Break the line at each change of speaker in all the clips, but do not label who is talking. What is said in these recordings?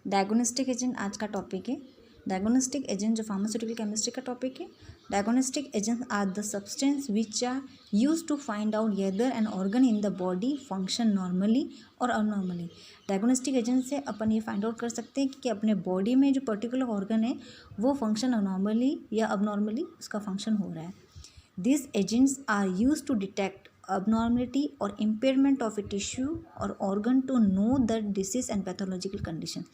Diagnostic agent आज का topic है। डायग्नोस्टिक एजेंट जो फार्मास्यूटिकल केमिस्ट्री का टॉपिक है। Diagnostic agents are the substance which are use to find out whether an organ in the body function normally और abnormally. Diagnostic agent से अपन ये find out कर सकते हैं कि अपने बॉडी में जो पर्टिकुलर ऑर्गन है वो फंक्शन नॉर्मली या अबनॉर्मली उसका फंक्शन हो रहा है। This agents are use to detect abnormality or impairment of a tissue or organ to know the disease and pathological condition।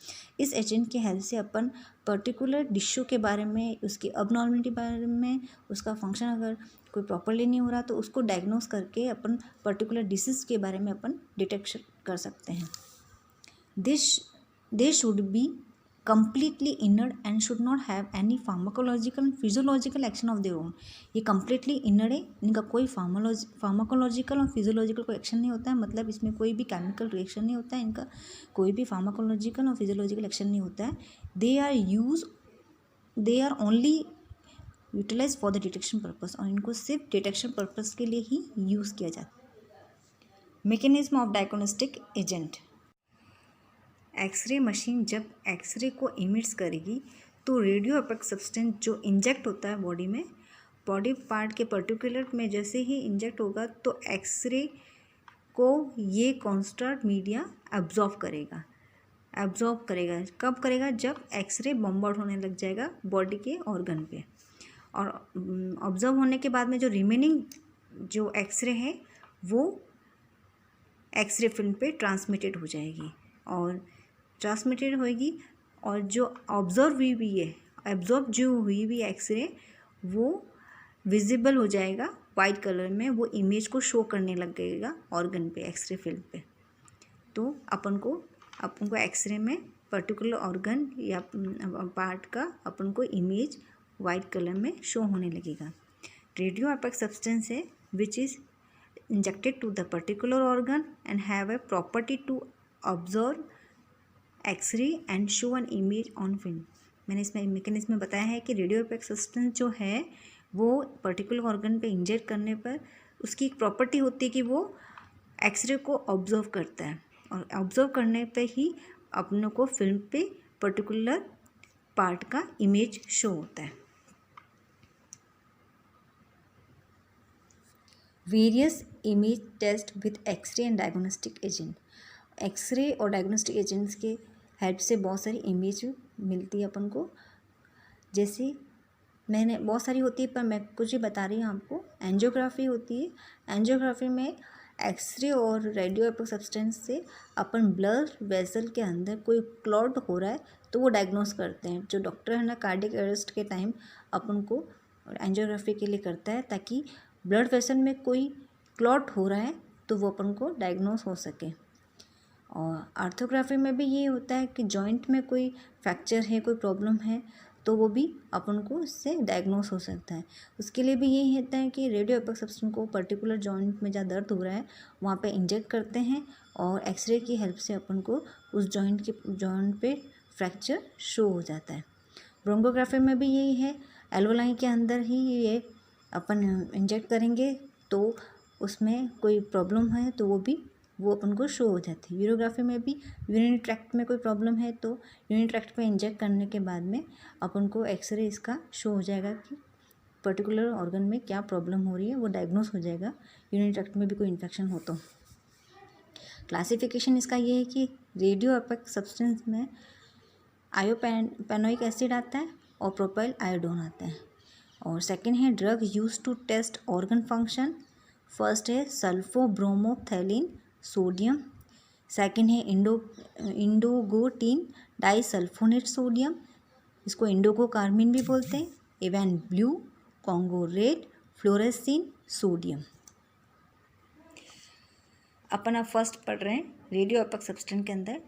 इस एजेंट के हेल्प से अपन पर्टिकुलर टिश्यू के बारे में, उसकी अबनॉर्मलिटी बारे में, उसका फंक्शन अगर कोई प्रॉपरली नहीं हो रहा तो उसको डायग्नोस करके अपन पर्टिकुलर डिसीज़ के बारे में अपन डिटेक्शन कर सकते हैं। They should be completely inert and should not have any pharmacological and physiological action of their own। ये completely inert है, इनका कोई फार्माकोलॉजिकल और फिजियोलॉजिकल कोई एक्शन नहीं होता है, मतलब इसमें कोई भी केमिकल रिएक्शन नहीं होता है, इनका कोई भी फार्माकोलॉजिकल और फिजियोलॉजिकल एक्शन नहीं होता है। They are only utilize for the detection purpose, और इनको सिर्फ डिटेक्शन पर्पस के लिए ही यूज़ किया जाता है। Mechanism of diagnostic agent. X-ray machine जब एक्सरे को इमिट्स करेगी तो रेडियो एक्टिव सब्सटेंस जो इंजेक्ट होता है बॉडी में, बॉडी पार्ट के पर्टिकुलर में जैसे ही इंजेक्ट होगा तो एक्सरे को ये कॉन्स्टेंट मीडिया एब्जॉर्ब करेगा। कब करेगा? जब एक्सरे बॉम्बार्ड होने लग जाएगा बॉडी के ऑर्गन पे, और ऑब्जर्व होने के बाद में जो रिमेनिंग जो एक्सरे है वो एक्सरे फिल्म पे ट्रांसमिटेड हो जाएगी और ट्रांसमिटेड होएगी, और जो एब्जॉर्ब जो हुई भी एक्सरे वो विजिबल हो जाएगा वाइट कलर में, वो इमेज को शो करने लग जाएगा ऑर्गन पे, एक्सरे फिल्म पे। तो अपन को एक्सरे में पर्टिकुलर ऑर्गन या पार्ट का अपन को इमेज वाइट कलर में शो होने लगेगा। रेडियो एक्टिव सब्सटेंस है which is injected to the particular organ and have a property to observe x-ray and show an image on film. मैंने इसमें मैकेनिज्म में बताया है कि रेडियो एक्टिव सब्सटेंस जो है वो पर्टिकुलर ऑर्गन पे इंजेक्ट करने पर उसकी एक प्रॉपर्टी होती है कि वो एक्सरे को ऑब्जर्व करता है, और ऑब्जर्व करने पे ही अपनों को फिल्म पे पर्टिकुलर पार्ट का इमेज शो होता है। Various image test with x-ray and diagnostic agent. X-ray और डायग्नोस्टिक एजेंट्स के हेल्प से बहुत सारी इमेज मिलती है अपन को, जैसे मैंने बहुत सारी होती है पर मैं कुछ ही बता रही हूँ आपको। एंजियोग्राफी होती है। एंजियोग्राफी में एक्सरे और रेडियो एक्टिव सब्सटेंस से अपन ब्लड वेसल के अंदर कोई क्लॉट हो रहा है तो वो डायग्नोस करते हैं। जो डॉक्टर है ना कार्डियक अरेस्ट के टाइम अपन को एंजियोग्राफी के लिए करता है ताकि ब्लड वेसल में कोई क्लॉट हो रहा है तो वो अपन को डायग्नोस हो सके। और आर्थोग्राफी में भी ये होता है कि जॉइंट में कोई फ्रैक्चर है, कोई प्रॉब्लम है तो वो भी अपन को इससे डायग्नोस हो सकता है। उसके लिए भी यही होता है कि रेडियो एक्टिव सब्सटेंस को पर्टिकुलर जॉइंट में जहाँ दर्द हो रहा है वहाँ पे इंजेक्ट करते हैं और एक्सरे की हेल्प से अपन को उस जॉइंट पे फ्रैक्चर शो हो जाता है। ब्रोंकोग्राफी में भी यही है, एल्वोलाई के अंदर ही ये अपन इंजेक्ट करेंगे तो उसमें कोई प्रॉब्लम है तो वो अपन को शो हो जाती है। यूरोग्राफी में भी यूरिनरी ट्रैक्ट में कोई प्रॉब्लम है तो यूरिनरी ट्रैक्ट पे इंजेक्ट करने के बाद में अपन को एक्सरे इसका शो हो जाएगा कि पर्टिकुलर ऑर्गन में क्या प्रॉब्लम हो रही है, वो डायग्नोस हो जाएगा। यूरिनरी ट्रैक्ट में भी कोई इन्फेक्शन हो तो। क्लासिफिकेशन इसका ये है कि रेडियो एक्टिव सब्सटेंस में आयोपेनोइक एसिड आता है और प्रोपाइल आयोडोन आता है। और सेकेंड है drug use to test organ function. First है सल्फोब्रोमोथैलिन सोडियम। सेकंड है इंडोगोटीन डाइसल्फोनेट सोडियम, इसको इंडोगो कार्मिन भी बोलते हैं। Evans blue, Congo red, fluorescein sodium. अपन अब फर्स्ट पढ़ रहे हैं रेडियो एक्टिव सब्सटेंस के अंदर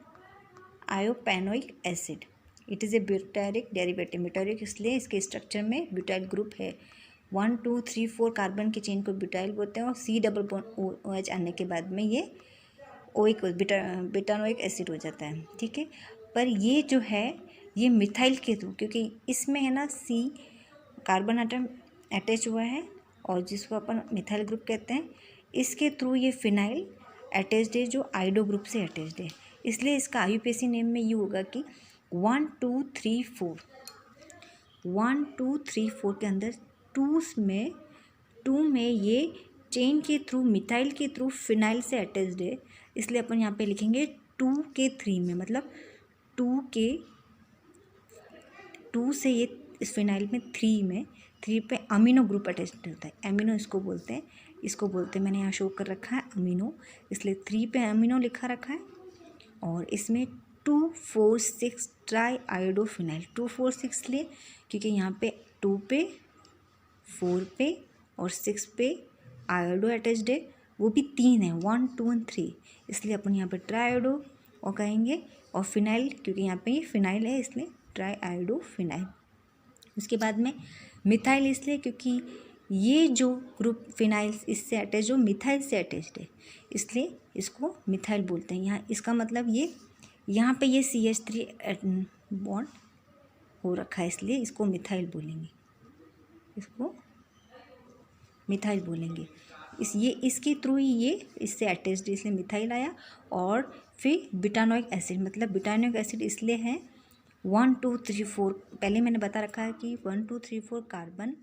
iopanoic acid. It is a butylic derivative. Butylic इसलिए इसके स्ट्रक्चर में ब्यूटाइल ग्रुप है। 1 2 3 4 कार्बन की चेन को ब्यूटाइल बोलते हैं और C डबल बॉन्ड OH आने के बाद में ये ओइक ब्यूटानोइक एसिड हो जाता है। ठीक है, पर ये जो है ये मिथाइल के थ्रू, क्योंकि इसमें है ना C कार्बन आटम अटैच हुआ है और जिसको अपन मिथाइल ग्रुप कहते हैं, इसके थ्रू ये फिनाइल अटैच्ड है जो आइडो ग्रुप से अटैच्ड है। इसलिए इसका IUPAC नेम में ये होगा कि 1 2 3 4, 1 2 3 4 के अंदर टू में ये चेन के थ्रू, मिथाइल के थ्रू फिनाइल से अटैच्ड है, इसलिए अपन यहाँ पे लिखेंगे 2 के 3 में, मतलब 2 से ये इस फिनाइल में 3 पे अमीनो ग्रुप अटैच्ड होता है। अमीनो इसको बोलते हैं, मैंने यहाँ शो कर रखा है अमीनो, इसलिए 3 पे अमीनो लिखा रखा है। और इसमें 2,4,6 ट्राई आयोडोफिनाइल, 2,4,6 लिए क्योंकि यहाँ पे 2 पे 4 पे और 6 पे आयोडो अटैच्ड है, वो भी 3 है, 1 2 और 3, इसलिए अपन यहाँ पे ट्राई आयोडो और कहेंगे। और फिनाइल क्योंकि यहाँ पे ये फिनाइल है, इसलिए ट्राई आयोडो फिनाइल। उसके बाद में मिथाइल, इसलिए क्योंकि ये जो ग्रुप फिनाइल इससे अटैच हो, मिथाइल से अटैच्ड है, इसलिए इसको मिथाइल बोलते हैं। यहाँ इसका मतलब ये यहाँ पे ये CH3 बॉन्ड हो रखा है, इसलिए इसको मिथाइल बोलेंगे, इसके थ्रू ही ये इससे अटैच्ड, इसलिए मिथाइल आया। और फिर बिटानोइक एसिड, मतलब बिटानोइक एसिड इसलिए है 1 2 3 4, पहले मैंने बता रखा है कि 1 2 3 4 कार्बन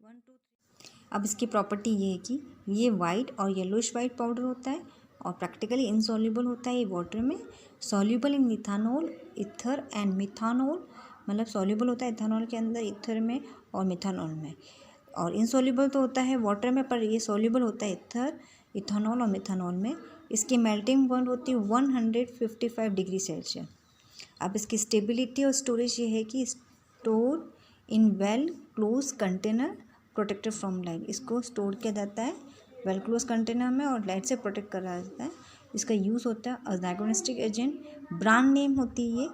1 2 3। अब इसकी प्रॉपर्टी ये है कि ये वाइट और येलोइश वाइट पाउडर होता है और प्रैक्टिकली इनसॉल्युबल होता है ये वाटर में, soluble in ethanol, ether and methanol, मतलब सॉल्युबल होता है इथानॉल के अंदर, ईथर में और मिथानॉल में। और इनसॉल्युबल तो होता है वाटर में, पर ये सॉल्युबल होता है ईथर, इथानॉल और मिथानॉल में। इसकी मेल्टिंग पॉइंट होती है 155 डिग्री सेल्सियस। अब इसकी स्टेबिलिटी और स्टोरेज ये है कि store in well close container protected from light, इसको स्टोर किया जाता है वेल क्लोज कंटेनर में और लाइट से प्रोटेक्ट करा जाता है। इसका यूज़ होता है as diagnostic agent. Brand name होती है ये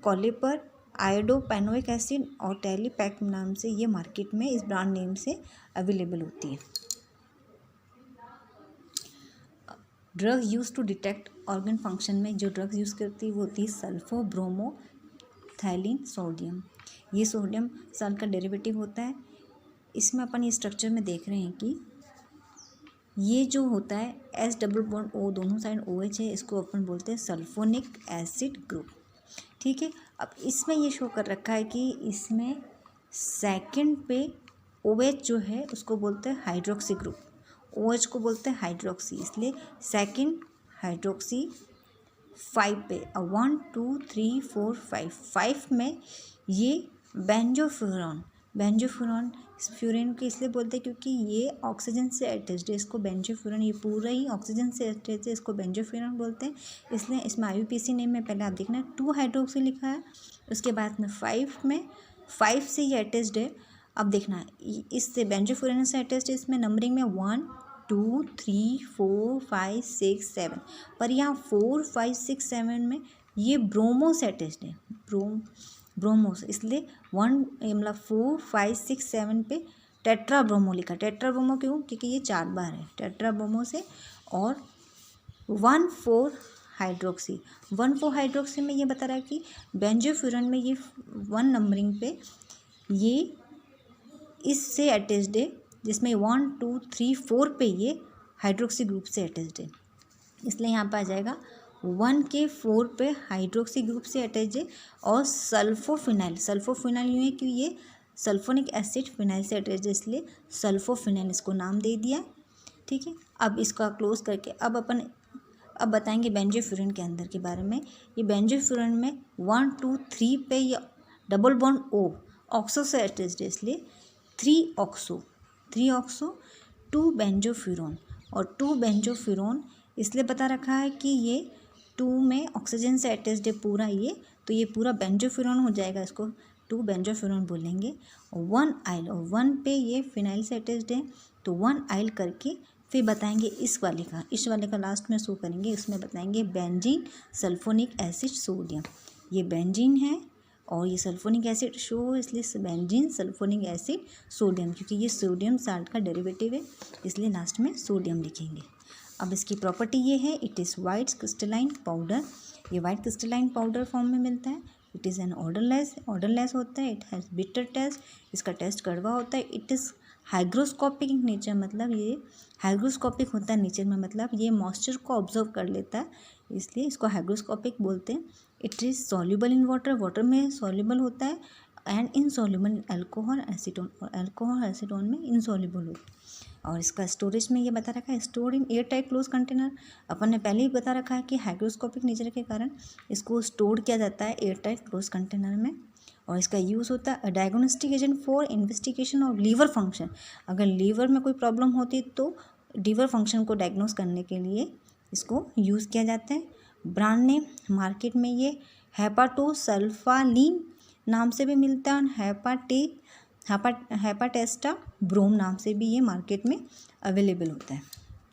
कॉलिपर, आयोडोपेनोइक एसिड और टेलीपैक नाम से ये मार्केट में इस ब्रांड नेम से अवेलेबल होती है। Drug use to detect organ function में जो ड्रग्स यूज़ करती है वो होती है सल्फोब्रोमोथैलीन सोडियम। ये सोडियम सल्ट का डेरिवेटिव होता है। इसमें अपन ये स्ट्रक्चर में देख रहे हैं कि ये जो होता है S डबल बॉन्ड O, दोनों साइड OH है, इसको अपन बोलते हैं सल्फोनिक एसिड ग्रुप। ठीक है, अब इसमें ये शो कर रखा है कि इसमें सेकंड पे OH जो है उसको बोलते हैं हाइड्रोक्सी ग्रुप, OH को बोलते हैं हाइड्रोक्सी, इसलिए सेकंड हाइड्रोक्सी 5 पे 1 2 3 4 5 में ये बेंजोफ्यूरॉन फ्यूरेन को इसलिए बोलते हैं क्योंकि ये ऑक्सीजन से अटैच्ड है, इसको बेंजोफ्यूरॉन, ये पूरा ही ऑक्सीजन से अटैच्ड है, इसको बेंजोफ्यूरॉन बोलते हैं। इसलिए इसमें IUPAC नेम में पहले आप देखना 2 हाइड्रोक्सी लिखा है, उसके बाद में 5 से ये अटैच्ड है। अब देखना इससे बेंजोफ्यूरॉन से अटैच्ड है, इसमें नंबरिंग में 1 2 3 4 5 6 7, पर यहाँ 4 5 6 7 में ये ब्रोमो से अटैच्ड है, ब्रोमो से, इसलिए 1 मतलब 4 5 6 7 पे टेट्रा ब्रोमो लिखा। टेट्रा ब्रोमो क्यों? क्योंकि ये 4 बार है टेट्रा ब्रोमो से। और 1 4 हाइड्रोक्सी में ये बता रहा है कि बेंजोफ्यूरॉन में ये 1 नंबरिंग पे ये इससे अटैच्ड है, जिसमें 1 2 3 4 पे ये हाइड्रोक्सी ग्रुप से अटैच्ड है, इसलिए यहाँ पर आ जाएगा 1 के 4 पे हाइड्रोक्सी ग्रुप से अटैच है। और सल्फोफिनाइल यूँ है कि ये सल्फोनिक एसिड फिनाइल से अटैच है, इसलिए सल्फोफिनाइल इसको नाम दे दिया। ठीक है, अब इसका क्लोज करके अब बताएंगे बेंजोफ्यूरॉन के अंदर के बारे में। ये बेंजोफ्यूरॉन में 1 2 3 पे ये डबल बॉन्ड O ऑक्सो से अटैच्ड है, इसलिए 3 ऑक्सो 2 बेंजोफ्यूरॉन। और 2 बेंजोफ्यूरॉन इसलिए बता रखा है कि ये 2 में ऑक्सीजन से अटैच्ड है पूरा ये, तो ये पूरा बेंजोफ्यूरॉन हो जाएगा, इसको 2 बेंजोफ्यूरॉन बोलेंगे। और 1 आइल, और 1 पे ये फिनाइल से अटैच्ड है, तो 1 आइल करके फिर बताएंगे इस वाले का लास्ट में शो करेंगे, इसमें बताएंगे बेंजीन सल्फोनिक एसिड सोडियम। ये बेंजीन है और ये सल्फोनिक एसिड शो, इसलिए बेंजीन सल्फोनिक एसिड सोडियम, क्योंकि ये सोडियम साल्ट का डेरिवेटिव है, इसलिए लास्ट में सोडियम लिखेंगे। अब इसकी प्रॉपर्टी ये है, it is white crystalline powder. ये वाइट क्रिस्टलाइन पाउडर फॉर्म में मिलता है। इट इज़ एन ऑर्डरलेस होता है। इट हैज़ बिटर टेस्ट, इसका टेस्ट कड़वा होता है। इट इज़ हाइग्रोस्कोपिक नेचर मतलब ये हाइग्रोस्कोपिक होता है नेचर में, मतलब ये मॉइस्चर को ऑब्जर्व कर लेता है, इसलिए इसको हाइग्रोस्कोपिक बोलते हैं। It is soluble in water, water में सॉल्युबल होता है, and insoluble in alcohol acetone, और अल्कोहल एसीटोन में इनसॉल्युबल होता है। और इसका स्टोरेज में ये बता रखा है store in air tight close container. अपन ने पहले ही बता रखा है कि हाइग्रोस्कोपिक नेचर के कारण इसको स्टोर किया जाता है एयर टाइट क्लोज कंटेनर में। और इसका यूज़ होता है diagnostic agent for investigation of liver function. अगर लीवर में कोई प्रॉब्लम होती है तो लीवर फंक्शन को डायग्नोस करने के लिए इसको यूज़ किया जाता है। ब्रांड नेम मार्केट में ये हेपाटोसल्फालीन नाम से भी मिलता है, और हेपाटेस्टा ब्रोम नाम से भी ये मार्केट में अवेलेबल होता है।